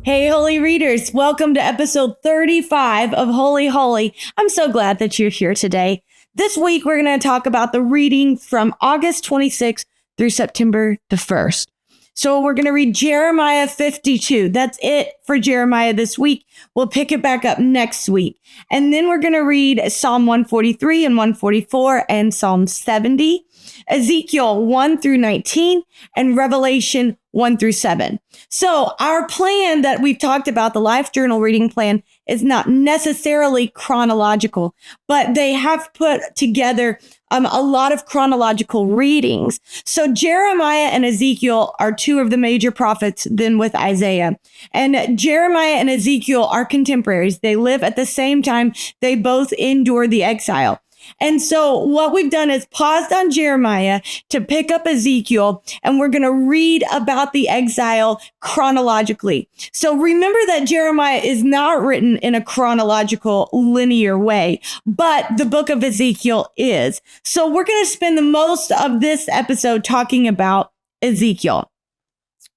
Hey, Holy Readers, welcome to episode 35 of Holy Holy. I'm so glad that you're here today. This week, we're going to talk about the reading from August 26th through September the 1st. So we're going to read Jeremiah 52. That's it for Jeremiah this week. We'll pick it back up next week. And then we're going to read Psalm 143 and 144 and Psalm 70, Ezekiel 1 through 19, and Revelation 1 through 7. So our plan that we've talked about, the Life Journal reading plan, is not necessarily chronological, but they have put together a lot of chronological readings. So Jeremiah and Ezekiel are two of the major prophets, then with Isaiah. And Jeremiah and Ezekiel are contemporaries. They live at the same time. They both endure the exile. And so what we've done is paused on Jeremiah to pick up Ezekiel, and we're going to read about the exile chronologically. So remember that Jeremiah is not written in a chronological linear way, but the book of Ezekiel is. So we're going to spend the most of this episode talking about Ezekiel.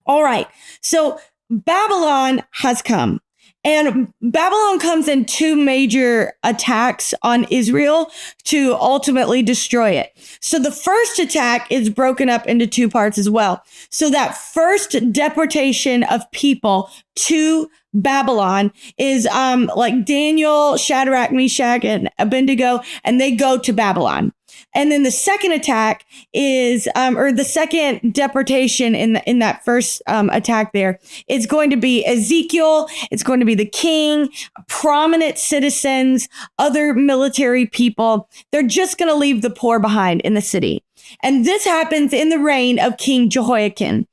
All right. So Babylon has come. And Babylon comes in two major attacks on Israel to ultimately destroy it. So the first attack is broken up into two parts as well. So that first deportation of people to Babylon is like Daniel, Shadrach, Meshach, and Abednego, and they go to Babylon. And then the second attack is, or the second deportation in that first attack there is going to be Ezekiel. It's going to be the king, prominent citizens, other military people. They're just going to leave the poor behind in the city. And this happens in the reign of King Jehoiakim.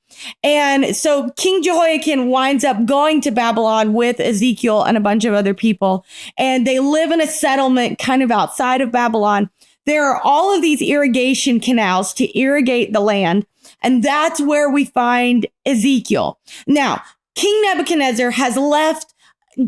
And so King Jehoiakim winds up going to Babylon with Ezekiel and a bunch of other people. And they live in a settlement kind of outside of Babylon. There are all of these irrigation canals to irrigate the land. And that's where we find Ezekiel. Now, King Nebuchadnezzar has left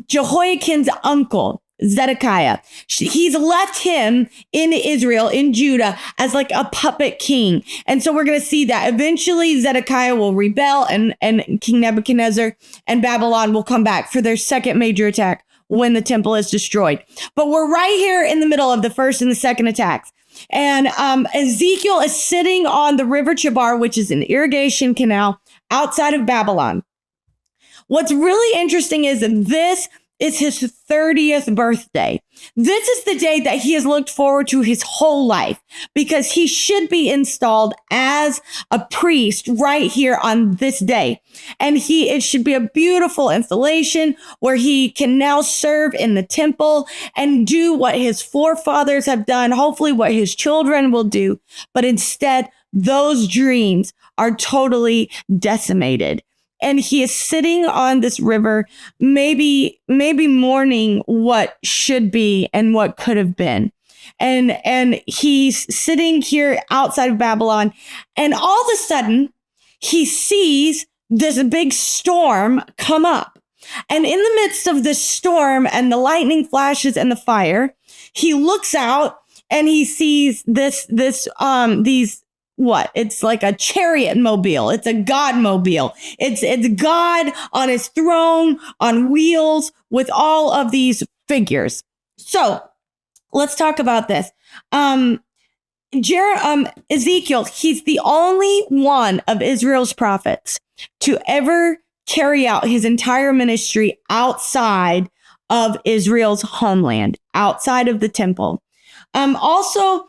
Jehoiakim's uncle, Zedekiah. He's left him in Israel, in Judah, as like a puppet king. And so we're going to see that eventually Zedekiah will rebel and King Nebuchadnezzar and Babylon will come back for their second major attack when the temple is destroyed. But we're right here in the middle of the first and the second attacks. And Ezekiel is sitting on the river Chebar, which is an irrigation canal outside of Babylon. What's really interesting is that this is his 30th birthday. This is the day that he has looked forward to his whole life because he should be installed as a priest right here on this day. And it should be a beautiful installation where he can now serve in the temple and do what his forefathers have done, hopefully what his children will do. But instead, those dreams are totally decimated. And he is sitting on this river, maybe mourning what should be and what could have been. And he's sitting here outside of Babylon. And all of a sudden, he sees this big storm come up. And in the midst of this storm and the lightning flashes and the fire, he looks out and he sees these it's like a chariot mobile. It's a God mobile. It's God on his throne on wheels with all of these figures. So let's talk about this. Ezekiel, he's the only one of Israel's prophets to ever carry out his entire ministry outside of Israel's homeland, outside of the temple. Also,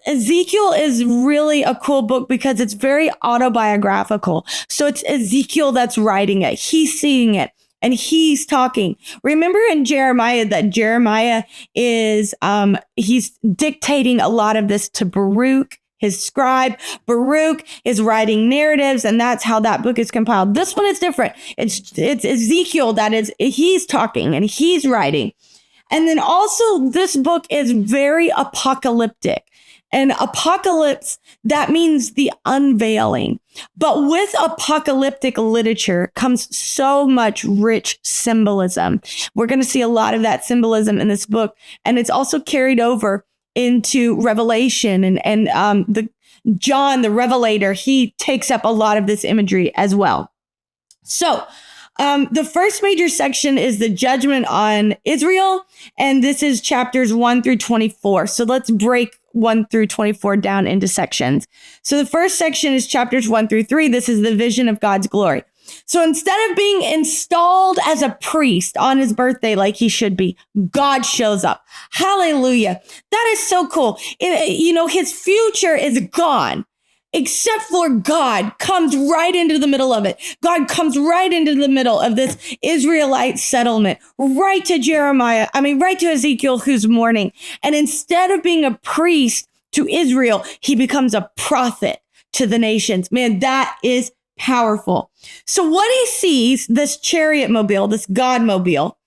Ezekiel is really a cool book because it's very autobiographical. So it's Ezekiel that's writing it. He's seeing it and he's talking. Remember in Jeremiah that Jeremiah is, he's dictating a lot of this to Baruch, his scribe. Baruch is writing narratives and that's how that book is compiled. This one is different. It's Ezekiel he's talking and he's writing. And then also this book is very apocalyptic. And apocalypse, that means the unveiling. But with apocalyptic literature comes so much rich symbolism. We're going to see a lot of that symbolism in this book. And it's also carried over into Revelation and the John, the Revelator, he takes up a lot of this imagery as well. So The first major section is the judgment on Israel, and this is chapters 1 through 24. So let's break 1 through 24 down into sections. So the first section is chapters 1 through 3. This is the vision of God's glory. So instead of being installed as a priest on his birthday like he should be, God shows up. Hallelujah. That is so cool. His future is gone. Except for God comes right into the middle of it. God comes right into the middle of this Israelite settlement, right to right to Ezekiel who's mourning. And instead of being a priest to Israel, he becomes a prophet to the nations. Man, that is powerful. So what he sees, this chariot mobile, this God mobile,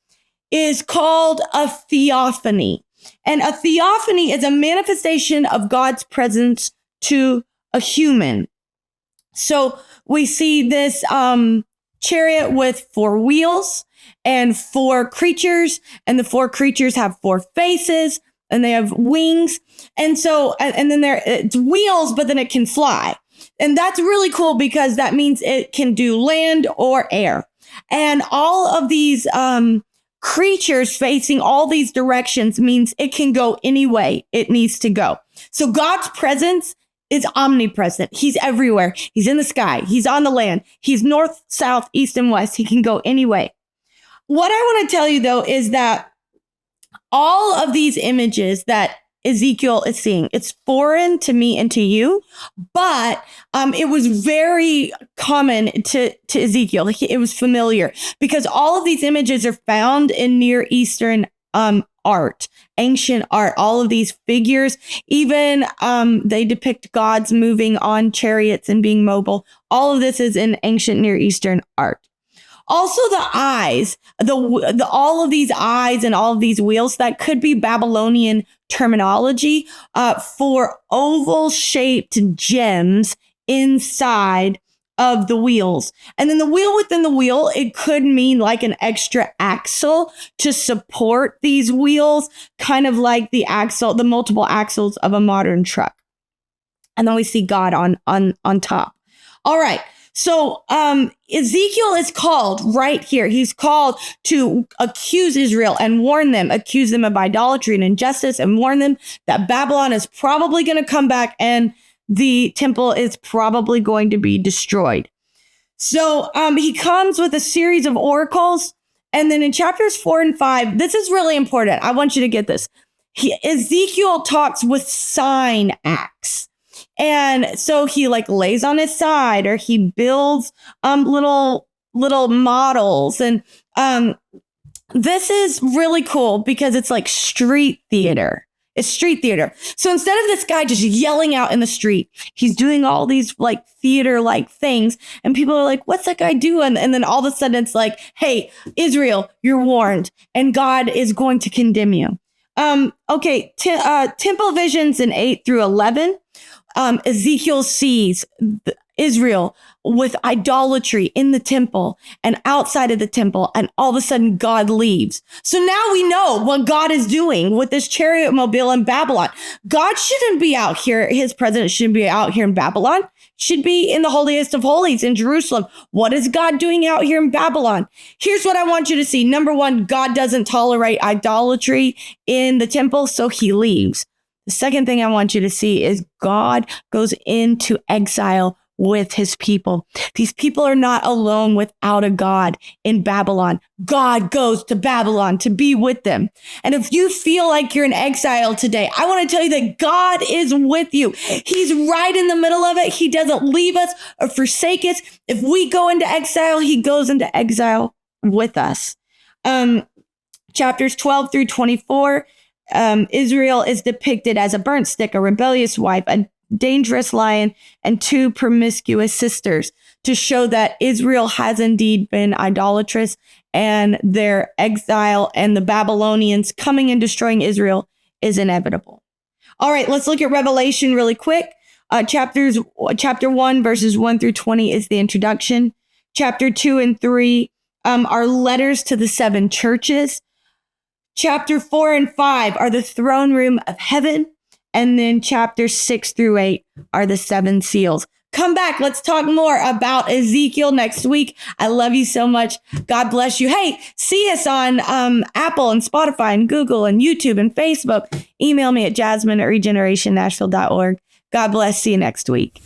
is called a theophany. And a theophany is a manifestation of God's presence to a human. So we see this chariot with 4 wheels and 4 creatures, and the 4 creatures have 4 faces and they have wings. And so, and then it's wheels, but then it can fly. And that's really cool because that means it can do land or air. And all of these creatures facing all these directions means it can go any way it needs to go. So God's presence is omnipresent. He's everywhere. He's in the sky. He's on the land. He's north, south, east, and west. He can go any way. What I want to tell you, though, is that all of these images that Ezekiel is seeing, it's foreign to me and to you, but it was very common to Ezekiel. It was familiar because all of these images are found in Near Eastern art, ancient art, all of these figures, even they depict gods moving on chariots and being mobile. All of this is in ancient Near Eastern art. Also the eyes, all of these eyes and all of these wheels, that could be Babylonian terminology for oval shaped gems inside of the wheels. And then the wheel within the wheel, it could mean like an extra axle to support these wheels, kind of like the multiple axles of a modern truck. And then we see God on top. All right. So Ezekiel is called right here. He's called to accuse Israel and warn them, accuse them of idolatry and injustice, and warn them that Babylon is probably going to come back and the temple is probably going to be destroyed. So he comes with a series of oracles. And then in chapters 4 and 5, this is really important. I want you to get this. Ezekiel talks with sign acts. And so he lays on his side, or he builds little models. And this is really cool because it's like street theater. It's street theater. So instead of this guy just yelling out in the street, he's doing all these theater things. And people are like, what's that guy doing? And then all of a sudden it's like, hey, Israel, you're warned. And God is going to condemn you. Temple visions in 8 through 11. Ezekiel sees Israel with idolatry in the temple and outside of the temple, and all of a sudden God leaves. So now we know what God is doing with this chariot mobile in Babylon. God shouldn't be out here. His presence shouldn't be out here in Babylon. Should be in the holiest of holies in Jerusalem. What is God doing out here in Babylon? Here's what I want you to see. Number 1, God doesn't tolerate idolatry in the temple, so he leaves. The second thing I want you to see is God goes into exile with his people. These people are not alone without a God in Babylon. God goes to Babylon to be with them. And if you feel like you're in exile today, I want to tell you that God is with you. He's right in the middle of it. He doesn't leave us or forsake us. If we go into exile, he goes into exile with us. Chapters 12 through 24. Israel is depicted as a burnt stick, a rebellious wife, a dangerous lion, and 2 promiscuous sisters, to show that Israel has indeed been idolatrous, and their exile and the Babylonians coming and destroying Israel is inevitable. All right, let's look at Revelation really quick. Chapter 1, verses 1 through 20 is the introduction. Chapter 2 and 3 are letters to the 7 churches. Chapter 4 and 5 are the throne room of heaven. And then chapters 6 through 8 are the 7 seals. Come back. Let's talk more about Ezekiel next week. I love you so much. God bless you. Hey, see us on Apple and Spotify and Google and YouTube and Facebook. Email me at jasmine@regenerationnashville.org. God bless. See you next week.